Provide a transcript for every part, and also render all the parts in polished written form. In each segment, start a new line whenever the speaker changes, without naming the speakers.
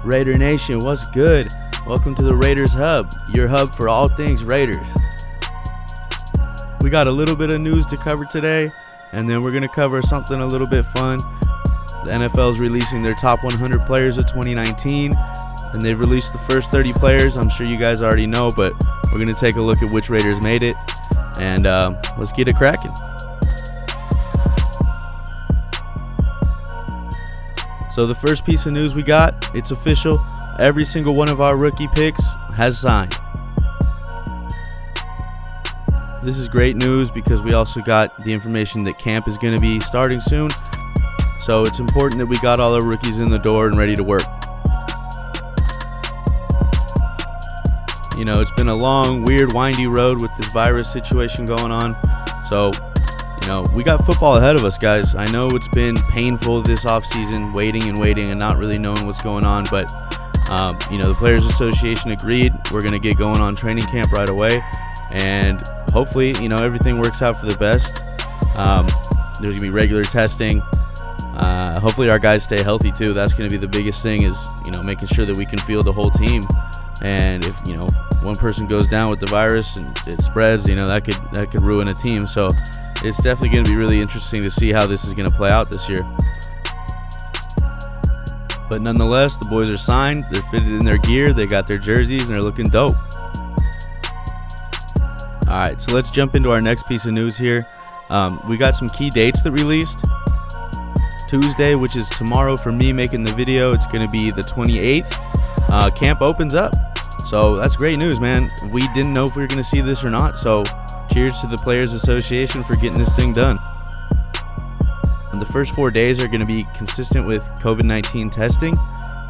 Raider Nation, what's good? Welcome to the Raiders Hub, your hub for all things Raiders. We got a little bit of news to cover today, and then we're going to cover something a little bit fun. The NFL is releasing their top 100 players of 2019, and they've released the first 30 players. I'm sure you guys already know, but we're going to take a look at which Raiders made it, and let's get it cracking. So the first piece of news we got, it's official. Every single one of our rookie picks has signed. This is great news because we also got the information that camp is going to be starting soon. So it's important that we got all our rookies in the door and ready to work. You know, it's been a long, weird, windy road with this virus situation going on. So, you know, we got football ahead of us, guys. I know it's been painful this offseason, waiting and not really knowing what's going on. But, you know, the Players Association agreed. We're going to get going on training camp right away. And hopefully, you know, everything works out for the best. There's going to be regular testing. Hopefully our guys stay healthy, too. That's going to be the biggest thing is, you know, making sure that we can field the whole team. And if, you know, one person goes down with the virus and it spreads, you know, that could ruin a team. So it's definitely going to be really interesting to see how this is going to play out this year. But nonetheless, the boys are signed. They're fitted in their gear. They got their jerseys, and they're looking dope. All right, so let's jump into our next piece of news here. We got some key dates that released. Tuesday, which is tomorrow for me making the video, it's going to be the 28th. Camp opens up. So that's great news, man. We didn't know if we were going to see this or not. So cheers to the Players Association for getting this thing done. And the first 4 days are going to be consistent with COVID-19 testing.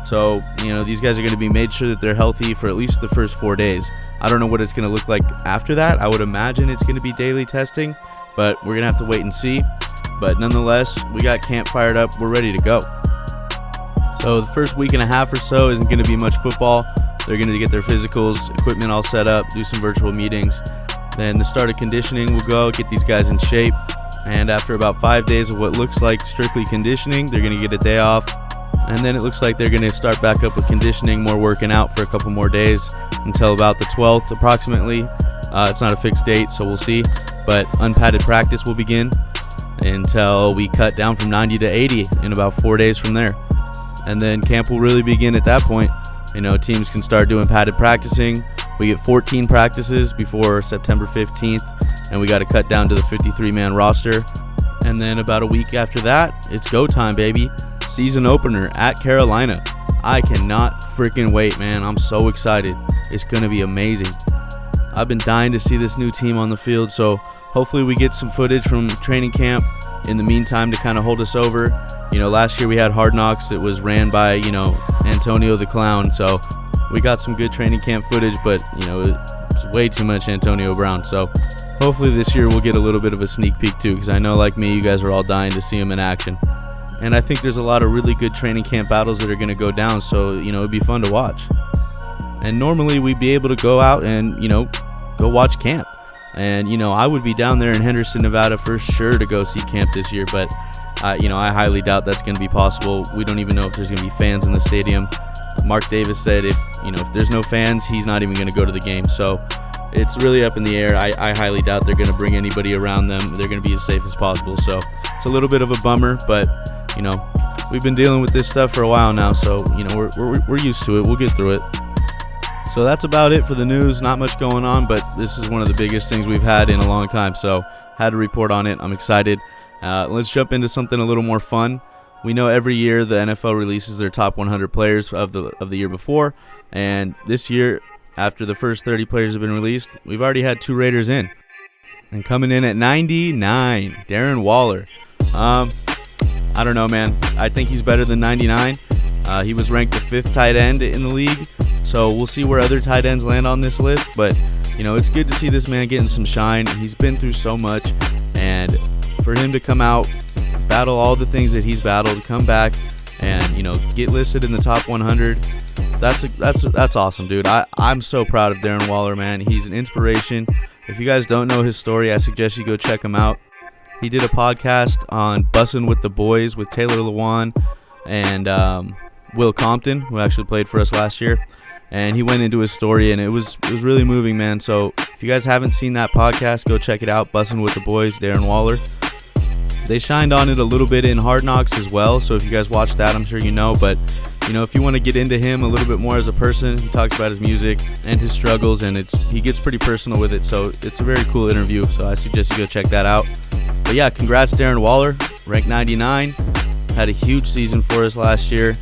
So, you know, these guys are going to be made sure that they're healthy for at least the first 4 days. I don't know what it's going to look like after that. I would imagine it's going to be daily testing, but we're going to have to wait and see. But nonetheless, we got camp fired up. We're ready to go. So the first week and a half or so isn't going to be much football. They're going to get their physicals, equipment all set up, do some virtual meetings. Then the start of conditioning will go, get these guys in shape. And after about 5 days of what looks like strictly conditioning, they're going to get a day off. And then it looks like they're going to start back up with conditioning, more working out for a couple more days until about the 12th approximately. It's not a fixed date, so we'll see. But unpadded practice will begin until we cut down from 90 to 80 in about 4 days from there. And then camp will really begin at that point. You know, teams can start doing padded practicing. We get 14 practices before September 15th, and we got to cut down to the 53-man roster. And then about a week after that, it's go time, baby. Season opener at Carolina. I cannot freaking wait, man. I'm so excited. It's going to be amazing. I've been dying to see this new team on the field, so hopefully we get some footage from training camp in the meantime to kind of hold us over. You know, last year we had Hard Knocks that was ran by, you know, Antonio the Clown, so we got some good training camp footage, but, you know, it's way too much Antonio Brown. So hopefully this year we'll get a little bit of a sneak peek too, because I know, like me, you guys are all dying to see him in action. And I think there's a lot of really good training camp battles that are going to go down, so, you know, it'd be fun to watch. And normally we'd be able to go out and, you know, go watch camp. And, you know, I would be down there in Henderson, Nevada for sure to go see camp this year, but, you know, I highly doubt that's going to be possible. We don't even know if there's going to be fans in the stadium. Mark Davis said if there's no fans, he's not even going to go to the game. So it's really up in the air. I highly doubt they're going to bring anybody around them. They're going to be as safe as possible. So it's a little bit of a bummer, but, you know, we've been dealing with this stuff for a while now. So, you know, we're used to it. We'll get through it. So that's about it for the news. Not much going on, but this is one of the biggest things we've had in a long time. So had to report on it. I'm excited. Let's jump into something a little more fun. We know every year the NFL releases their top 100 players of the year before, and this year, after the first 30 players have been released, we've already had 2 Raiders in. And coming in at 99, Darren Waller. I don't know, man. I think he's better than 99. He was ranked the 5th tight end in the league, so we'll see where other tight ends land on this list. But, you know, it's good to see this man getting some shine. He's been through so much, and for him to come out, battle all the things that he's battled, come back and, you know, get listed in the top 100. That's awesome, dude. I'm so proud of Darren Waller, man. He's an inspiration. If you guys don't know his story, I suggest you go check him out. He did a podcast on Bussin' with the Boys with Taylor Lewan, and Will Compton, who actually played for us last year, and he went into his story, and it was really moving, man. So if you guys haven't seen that podcast, go check it out. Bussin' with the Boys, Darren Waller. They shined on it a little bit in Hard Knocks as well, so if you guys watch that, I'm sure you know. But if you want to get into him a little bit more as a person, he talks about his music and his struggles, and he gets pretty personal with it. So it's a very cool interview. So I suggest you go check that out. But yeah, congrats Darren Waller, ranked 99. Had a huge season for us last year.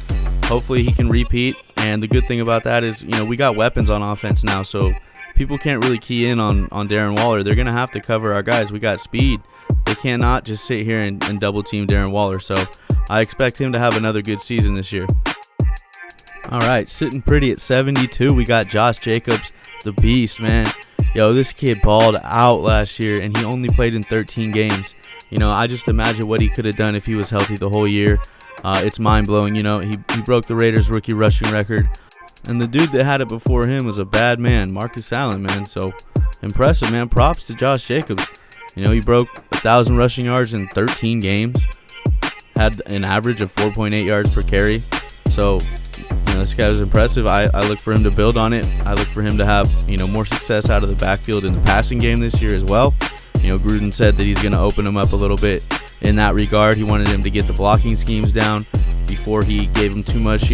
Hopefully he can repeat. And the good thing about that is, we got weapons on offense now, so people can't really key in on Darren Waller. They're gonna have to cover our guys. We got speed. They cannot just sit here and double team Darren Waller. So I expect him to have another good season this year. All right, sitting pretty at 72, we got Josh Jacobs, the beast, man. Yo, this kid balled out last year, and he only played in 13 games. I just imagine what he could have done if he was healthy the whole year. It's mind-blowing. He broke the Raiders' rookie rushing record. And the dude that had it before him was a bad man, Marcus Allen, man. So impressive, man. Props to Josh Jacobs. He broke 1,000 rushing yards in 13 games. Had an average of 4.8 yards per carry. So, this guy was impressive. I look for him to build on it. I look for him to have, more success out of the backfield in the passing game this year as well. Gruden said that he's going to open him up a little bit in that regard. He wanted him to get the blocking schemes down before he gave him too much,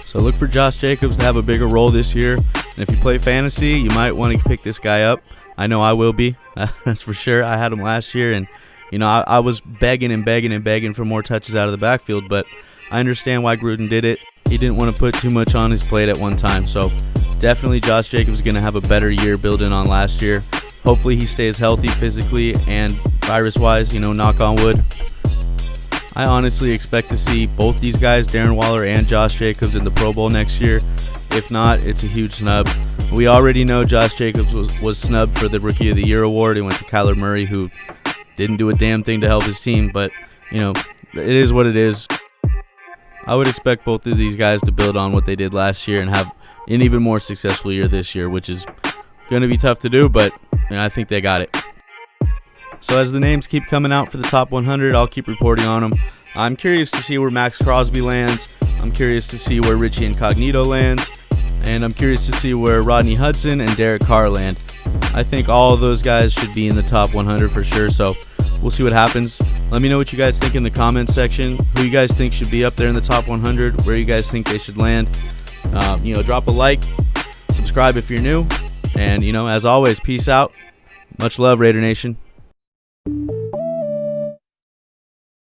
So look for Josh Jacobs to have a bigger role this year. And if you play fantasy, you might want to pick this guy up. I know I will be. That's for sure. I had him last year, and, I was begging for more touches out of the backfield, but I understand why Gruden did it. He didn't want to put too much on his plate at one time. So definitely Josh Jacobs is going to have a better year building on last year. Hopefully he stays healthy physically and virus-wise, knock on wood. I honestly expect to see both these guys, Darren Waller and Josh Jacobs, in the Pro Bowl next year. If not, it's a huge snub. We already know Josh Jacobs was snubbed for the Rookie of the Year award. He went to Kyler Murray, who didn't do a damn thing to help his team. But, it is what it is. I would expect both of these guys to build on what they did last year and have an even more successful year this year, which is going to be tough to do, but I think they got it. So as the names keep coming out for the top 100, I'll keep reporting on them. I'm curious to see where Max Crosby lands. I'm curious to see where Richie Incognito lands. And I'm curious to see where Rodney Hudson and Derek Carr land. I think all of those guys should be in the top 100 for sure, so we'll see what happens. Let me know what you guys think in the comments section. Who you guys think should be up there in the top 100, where you guys think they should land. Drop a like, subscribe if you're new. And, as always, peace out. Much love, Raider Nation.